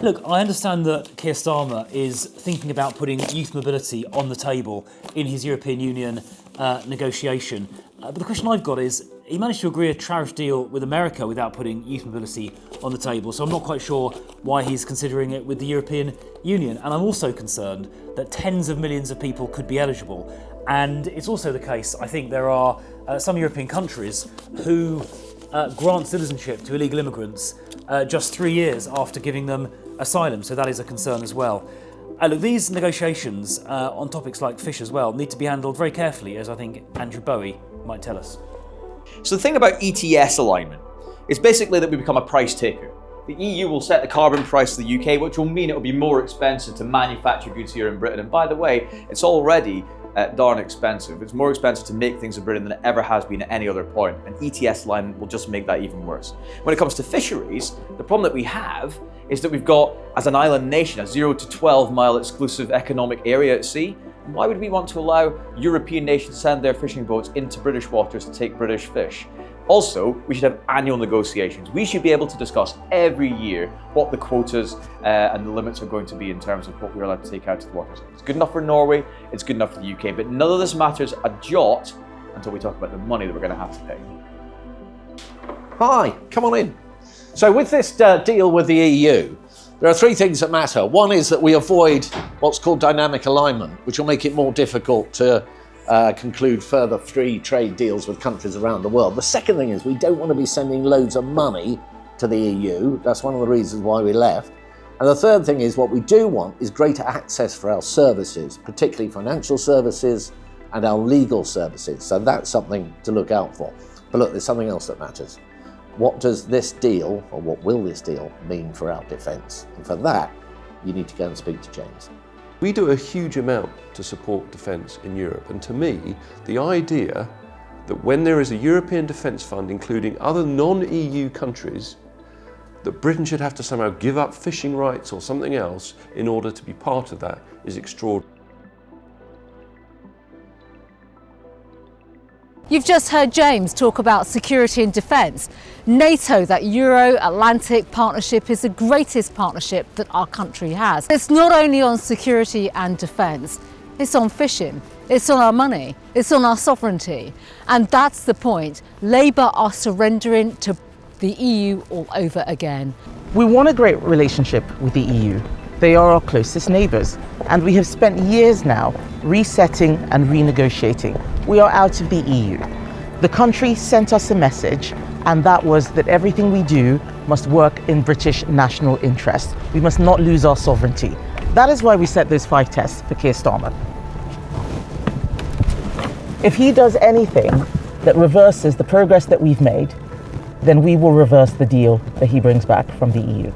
Look, I understand that Keir Starmer is thinking about putting youth mobility on the table in his European Union negotiation. But the question I've got is, he managed to agree a tariff deal with America without putting youth mobility on the table, so I'm not quite sure why he's considering it with the European Union. And I'm also concerned that tens of millions of people could be eligible. And it's also the case, I think there are some European countries who grant citizenship to illegal immigrants just 3 years after giving them asylum, so that is a concern as well. Look, these negotiations on topics like fish as well need to be handled very carefully, as I think Andrew Bowie might tell us. So the thing about ETS alignment is basically that we become a price taker. The EU will set the carbon price of the UK, which will mean it will be more expensive to manufacture goods here in Britain. And by the way, it's already darn expensive. It's more expensive to make things in Britain than it ever has been at any other point. And ETS alignment will just make that even worse. When it comes to fisheries, the problem that we have is that we've got, as an island nation, a 0 to 12 mile exclusive economic area at sea. And why would we want to allow European nations to send their fishing boats into British waters to take British fish? Also, we should have annual negotiations. We should be able to discuss every year what the quotas and the limits are going to be in terms of what we're allowed to take out to the waters. It's good enough for Norway, it's good enough for the UK, but none of this matters a jot until we talk about the money that we're going to have to pay. Hi, come on in. So with this deal with the EU, there are three things that matter. One is that we avoid what's called dynamic alignment, which will make it more difficult to conclude further free trade deals with countries around the world. The second thing is we don't want to be sending loads of money to the EU. That's one of the reasons why we left. And the third thing is what we do want is greater access for our services, particularly financial services and our legal services. So that's something to look out for. But look, there's something else that matters. What does this deal, or what will this deal mean for our defence? And for that, you need to go and speak to James. We do a huge amount to support defence in Europe, and to me, the idea that when there is a European defence fund, including other non-EU countries, that Britain should have to somehow give up fishing rights or something else in order to be part of that is extraordinary. You've just heard James talk about security and defence. NATO, that Euro-Atlantic partnership, is the greatest partnership that our country has. It's not only on security and defence, it's on fishing, it's on our money, it's on our sovereignty. And that's the point. Labour are surrendering to the EU all over again. We want a great relationship with the EU. They are our closest neighbours, and we have spent years now resetting and renegotiating. We are out of the EU. The country sent us a message, and that was that everything we do must work in British national interest. We must not lose our sovereignty. That is why we set those 5 tests for Keir Starmer. If he does anything that reverses the progress that we've made, then we will reverse the deal that he brings back from the EU.